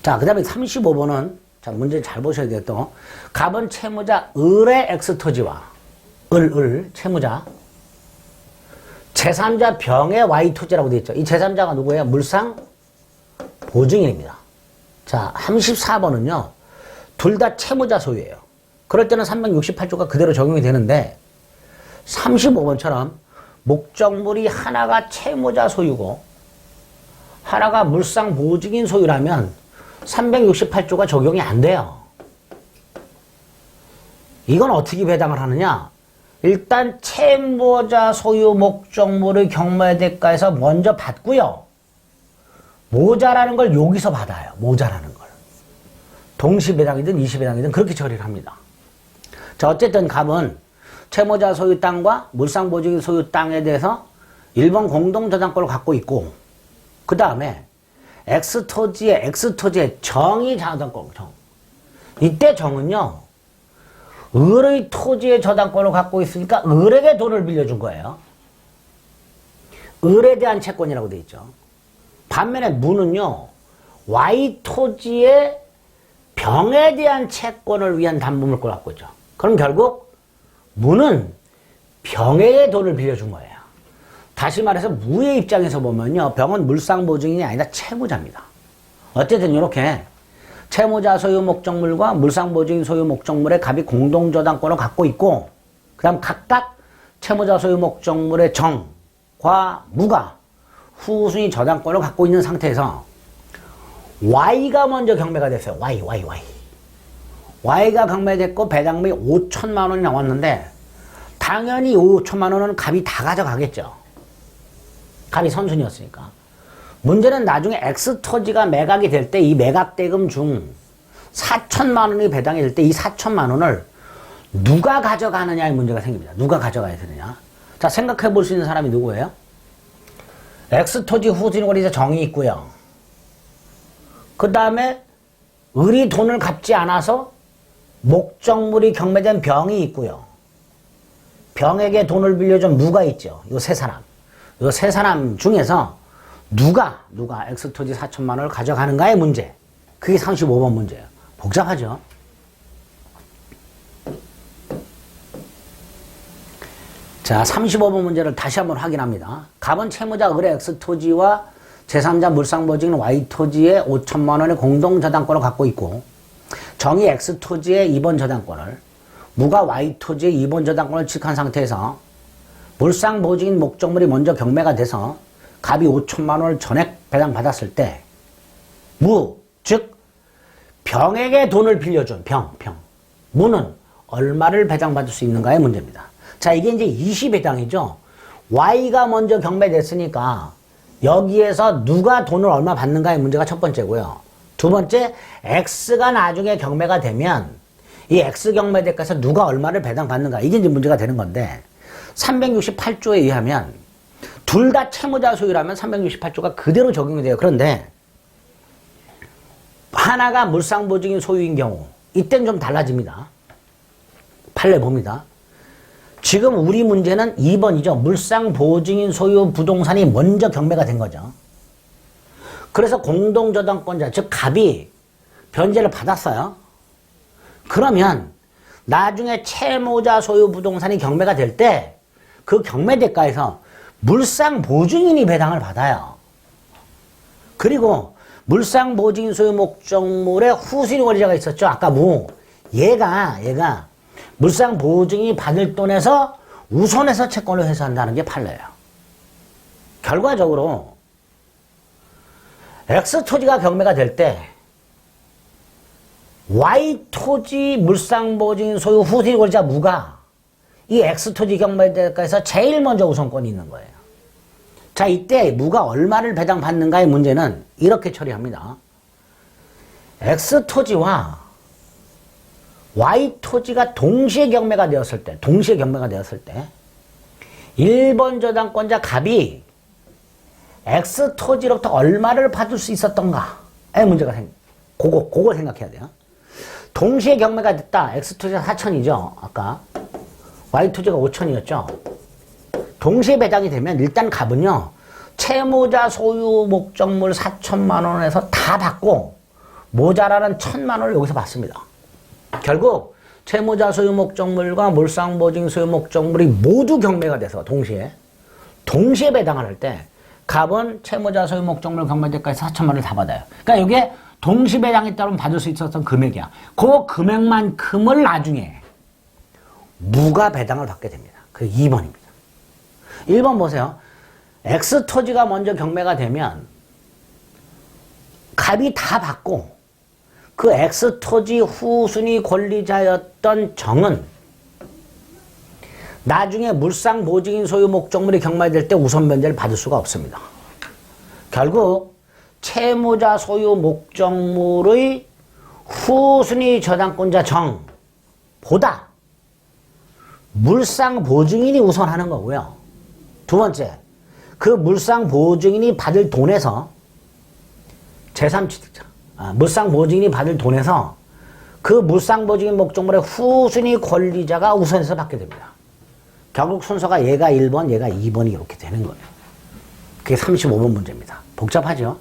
자, 그 다음에 35번은, 자, 문제 잘 보셔야 돼요, 또. 갑은 채무자 을의 X토지와, 채무자. 제3자 병의 Y토지라고 되어 있죠. 이 제3자가 누구예요? 물상 보증인입니다. 자, 34번은요, 둘 다 채무자 소유예요. 그럴 때는 368조가 그대로 적용이 되는데, 35번처럼 목적물이 하나가 채무자 소유고, 하나가 물상 보증인 소유라면 368조가 적용이 안 돼요. 이건 어떻게 배당을 하느냐? 일단 채무자 소유 목적물의 경매 대가에서 먼저 받고요. 모자라는 걸 여기서 받아요. 모자라는 걸. 동시배당이든 이시배당이든 그렇게 처리를 합니다. 자, 어쨌든 갑은 채무자 소유 땅과 물상 보증인 소유 땅에 대해서 1번 공동저당권을 갖고 있고, 그 다음에 X토지의 정의 저당권, 정. 이때 정은요, 을의 토지의 저당권을 갖고 있으니까 을에게 돈을 빌려준 거예요. 을에 대한 채권이라고 되어 있죠. 반면에 무는요, Y토지의 병에 대한 채권을 위한 담보물권을 갖고 있죠. 그럼 결국 무는 병에게 돈을 빌려준 거예요. 다시 말해서 무의 입장에서 보면요, 병은 물상보증인이 아니라 채무자입니다. 어쨌든 이렇게 채무자 소유 목적물과 물상보증인 소유 목적물의 갑이 공동저당권을 갖고 있고, 그 다음 각각 채무자 소유 목적물의 정과 무가 후순위 저당권을 갖고 있는 상태에서 Y가 먼저 경매가 됐어요. Y가 경매됐고 배당금이 5천만 원이 나왔는데, 당연히 5천만 원은 갑이 다 가져가겠죠. 갑이 선순위였으니까. 문제는 나중에 X토지가 매각이 될 때 이 매각대금 중 4천만 원이 배당이 될 때 이 4천만 원을 누가 가져가느냐의 문제가 생깁니다. 누가 가져가야 되느냐. 자, 생각해 볼 수 있는 사람이 누구예요? X토지 후순위권이 정이 있고요. 그 다음에 을이 돈을 갚지 않아서 목적물이 경매된 병이 있고요. 병에게 돈을 빌려준 무가 있죠. 이 세 사람. 이 세 사람 중에서 누가 X토지 4천만 원을 가져가는가의 문제. 그게 35번 문제예요. 복잡하죠? 자, 35번 문제를 다시 한번 확인합니다. 갑은 채무자 을의 X토지와 제3자 물상보증인 Y토지의 5천만 원의 공동저당권을 갖고 있고, 정이 X토지의 2번 저당권을, 무가 Y토지의 2번 저당권을 취득한 상태에서 물상보증인 목적물이 먼저 경매가 돼서 갑이 5천만 원을 전액 배당받았을 때 무, 즉 병에게 돈을 빌려준 무는 얼마를 배당받을 수 있는가의 문제입니다. 자, 이게 이제 이시배당이죠. Y가 먼저 경매됐으니까 여기에서 누가 돈을 얼마 받는가의 문제가 첫 번째고요. 두 번째, X가 나중에 경매가 되면 이 X 경매대가에서 누가 얼마를 배당받는가, 이게 이제 문제가 되는 건데, 368조에 의하면 둘 다 채무자 소유라면 368조가 그대로 적용이 돼요. 그런데 하나가 물상보증인 소유인 경우, 이때는 좀 달라집니다. 판례 봅니다. 지금 우리 문제는 2번이죠. 물상보증인 소유 부동산이 먼저 경매가 된 거죠. 그래서 공동저당권자, 즉 갑이 변제를 받았어요. 그러면 나중에 채무자 소유 부동산이 경매가 될 때 그 경매 대가에서 물상보증인이 배당을 받아요. 그리고 물상보증인 소유 목적물의 후순위 권리자가 있었죠. 아까 얘가 물상보증인이 받을 돈에서 우선해서 채권을 회수한다는 게 판례예요. 결과적으로 X토지가 경매가 될 때 Y토지 물상보증인 소유 후순위 권리자 무가 이 X토지 경매대가에서 제일 먼저 우선권이 있는 거예요. 자, 이때 무가 얼마를 배당받는가의 문제는 이렇게 처리합니다. X토지와 Y토지가 동시에 경매가 되었을 때 1번 저당권자 갑이 X토지로부터 얼마를 받을 수 있었던가의 문제가 그거 생각해야 돼요. 동시에 경매가 됐다. X토지가 4천이죠. 아까 Y토지가 5천이었죠. 동시에 배당이 되면 일단 갑은요, 채무자 소유 목적물 4천만 원에서 다 받고 모자라는 1,000만 원을 여기서 받습니다. 결국 채무자 소유 목적물과 물상보증 소유 목적물이 모두 경매가 돼서 동시에 배당을 할 때 갑은 채무자 소유 목적물 경매대가에서 4천만 원을 다 받아요. 그러니까 이게 동시 배당에 따르면 받을 수 있었던 금액이야. 그 금액만큼을 나중에 무가 배당을 받게 됩니다. 그게 2번입니다. 1번 보세요. X토지가 먼저 경매가 되면 갑이 다 받고 그 X토지 후순위 권리자였던 정은 나중에 물상보증인 소유 목적물이 경매될 때 우선 변제를 받을 수가 없습니다. 결국 채무자 소유 목적물의 후순위 저당권자 정보다 물상보증인이 우선하는 거고요. 두 번째, 그 물상보증인이 받을 돈에서 제3취득자, 물상보증인이 받을 돈에서 그 물상보증인 목적물의 후순위 권리자가 우선해서 받게 됩니다. 결국 순서가 얘가 1번, 얘가 2번이 이렇게 되는 거예요. 그게 35번 문제입니다. 복잡하죠?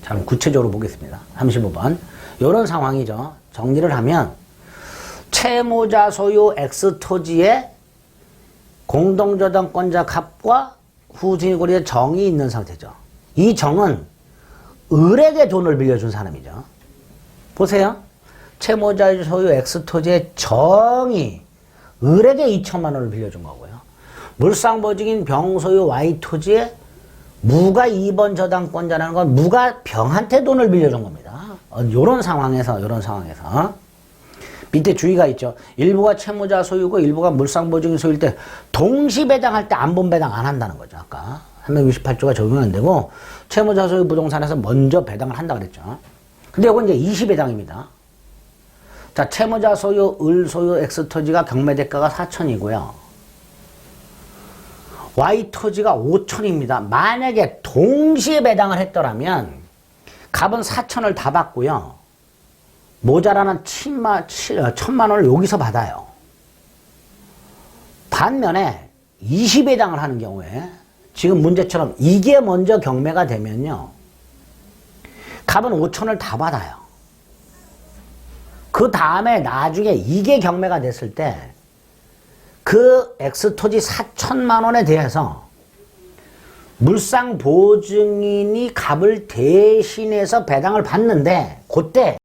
자, 그럼 구체적으로 보겠습니다. 35번. 이런 상황이죠. 정리를 하면 채무자 소유 X토지에 공동저당권자 갑과 후순위 권리자 정이 있는 상태죠. 이 정은 을에게 돈을 빌려준 사람이죠. 보세요. 채무자 소유 X토지의 정이 을에게 2천만 원을 빌려준 거고요. 물상보증인 병소유 Y토지에 무가 2번 저당권자라는 건 무가 병한테 돈을 빌려준 겁니다. 요런 상황에서 밑에 주의가 있죠. 일부가 채무자 소유고 일부가 물상보증인 소유일 때 동시 배당할 때 안본 배당 안 한다는 거죠. 아까 368조가 적용 안 되고 채무자 소유 부동산에서 먼저 배당을 한다 그랬죠. 근데 이건 이제 20배당입니다. 자, 채무자 소유 을 소유 X토지가 경매대가가 4천이고요. Y토지가 5천입니다. 만약에 동시에 배당을 했더라면 갑은 4천을 다 받고요. 모자라는 1,000만 원을 여기서 받아요. 반면에 20배당을 하는 경우에 지금 문제처럼 이게 먼저 경매가 되면요. 갑은 5천을 다 받아요. 그 다음에 나중에 이게 경매가 됐을 때 그 X토지 4천만 원에 대해서 물상보증인이 갑을 대신해서 배당을 받는데 그때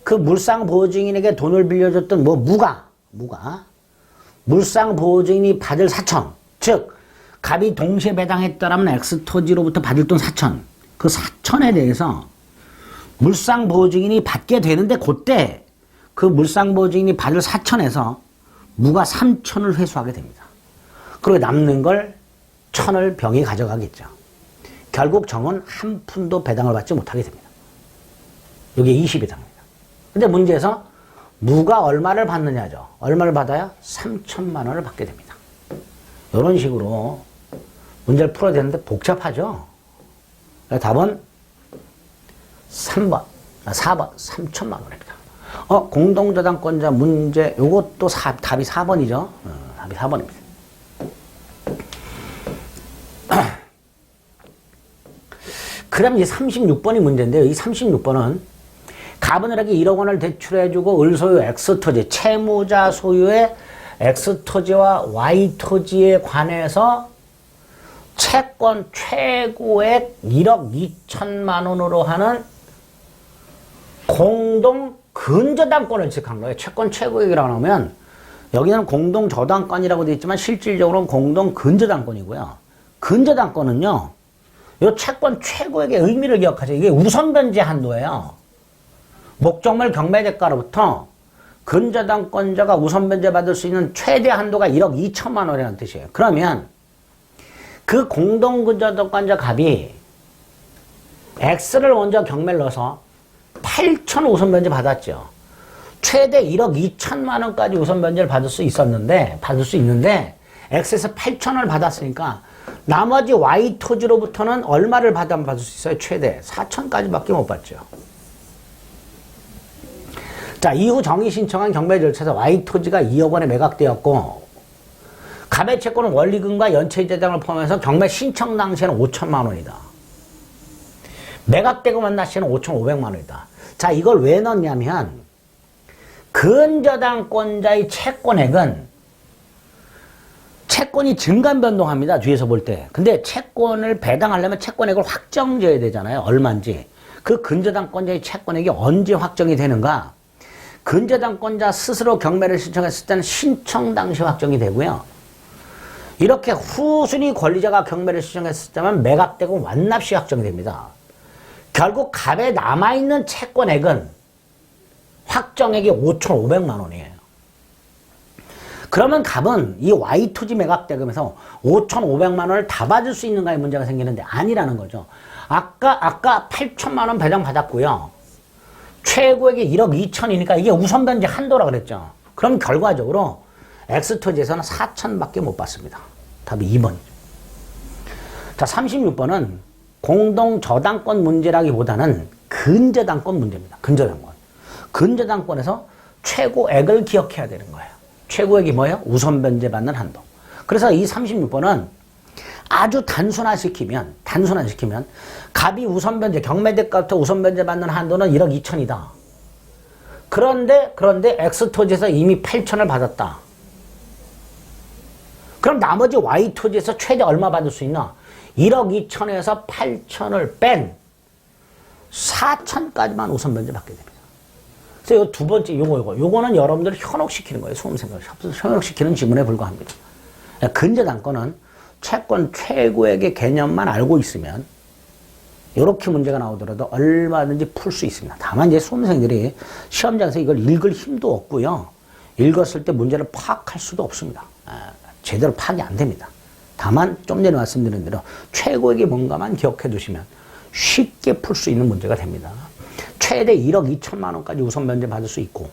그 물상보증인에게 돈을 빌려줬던 무가 물상보증인이 받을 4천, 즉 갑이 동시에 배당했더라면 X토지로부터 받을 돈 4천, 그 4천에 대해서 물상보증인이 받게 되는데 그때 그 물상보증인이 받을 4천에서 무가 3천을 회수하게 됩니다. 그리고 남는 걸 1,000을 병이 가져가겠죠. 결국 정은 한 푼도 배당을 받지 못하게 됩니다. 이게 20배당입니다. 근데 문제에서 무가 얼마를 받느냐죠. 얼마를 받아야 3천만 원을 받게 됩니다. 이런 식으로 문제를 풀어야 되는데 복잡하죠. 답은 4번 3천만 원입니다. 공동저당권자 문제 요것도 답이 4번이죠. 답이 4번입니다. 그럼 이제 36번이 문제인데요. 이 36번은 갑은 을에게 1억 원을 대출해주고 을 소유 X토지, 채무자 소유의 X토지와 Y토지에 관해서 채권 최고액 1억 2천만 원으로 하는 공동 근저당권을 취득한 거예요. 채권 최고액이라고 하면 여기는 공동 저당권이라고 되어 있지만 실질적으로는 공동 근저당권이고요. 근저당권은요. 이 채권 최고액의 의미를 기억하세요. 이게 우선 변제 한도예요. 목적물 경매대가로부터 근저당권자가 우선 변제 받을 수 있는 최대 한도가 1억 2천만 원이라는 뜻이에요. 그러면 그 공동 근저당권자 갑이 X를 먼저 경매를 넣어서 8천 우선 변제 받았죠. 최대 1억 2천만 원까지 우선 변제를 받을 수 있는데 X에서 8천을 받았으니까 나머지 Y토지로부터는 얼마를 받을 수 있어요? 최대 4천까지밖에 못 받죠. 자, 이후 정의 신청한 경매 절차에서 Y토지가 2억 원에 매각되었고 갑의 채권은 원리금과 연체이자 등을 포함해서 경매 신청 당시에는 5천만 원이다. 매각되고 만날 시는 5,500만 원이다. 자, 이걸 왜 넣냐면 근저당권자의 채권액은 채권이 증감 변동합니다. 뒤에서 볼 때. 근데 채권을 배당하려면 채권액을 확정져야 되잖아요. 얼마인지. 그 근저당권자의 채권액이 언제 확정이 되는가? 근저당권자 스스로 경매를 신청했을 때는 신청 당시 확정이 되고요. 이렇게 후순위 권리자가 경매를 신청했을 때만 매각되고 완납 시 확정이 됩니다. 결국 갑에 남아있는 채권액은 확정액이 5,500만 원이에요. 그러면 갑은 이 Y토지 매각대금에서 5,500만 원을 다 받을 수 있는가의 문제가 생기는데 아니라는 거죠. 아까 8천만 원 배당 받았고요. 최고액이 1억 2천이니까 이게 우선 변제 한도라 그랬죠. 그럼 결과적으로 X토지에서는 4천밖에 못 받습니다. 답이 2번이죠. 자, 36번은 공동저당권 문제라기보다는 근저당권 문제입니다. 근저당권. 근저당권에서 최고액을 기억해야 되는 거예요. 최고액이 뭐예요? 우선 변제받는 한도. 그래서 이 36번은 아주 단순화시키면 갑이 우선 변제, 경매대가부터 우선 변제받는 한도는 1억 2천이다. 그런데 X토지에서 이미 8천을 받았다. 그럼 나머지 Y토지에서 최대 얼마 받을 수 있나? 1억 2천에서 8천을 뺀 4천까지만 우선 변제 받게 됩니다. 그래서 이 두 번째 요거는 여러분들 현혹시키는 거예요. 수험생들 현혹시키는 지문에 불과합니다. 근저당권은 채권 최고액의 개념만 알고 있으면 이렇게 문제가 나오더라도 얼마든지 풀 수 있습니다. 다만 이제 수험생들이 시험장에서 이걸 읽을 힘도 없고요. 읽었을 때 문제를 파악할 수도 없습니다. 제대로 파악이 안 됩니다. 다만 좀 전에 말씀드린 대로 최고액이 뭔가만 기억해 두시면 쉽게 풀 수 있는 문제가 됩니다. 최대 1억 2천만 원까지 우선 변제 받을 수 있고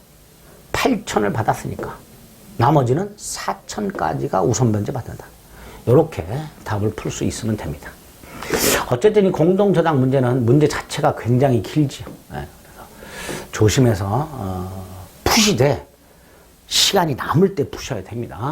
8천을 받았으니까 나머지는 4천까지가 우선 변제 받는다. 이렇게 답을 풀 수 있으면 됩니다. 어쨌든 이 공동저당 문제는 문제 자체가 굉장히 길지요. 그래서 조심해서 푸시되 시간이 남을 때 푸셔야 됩니다.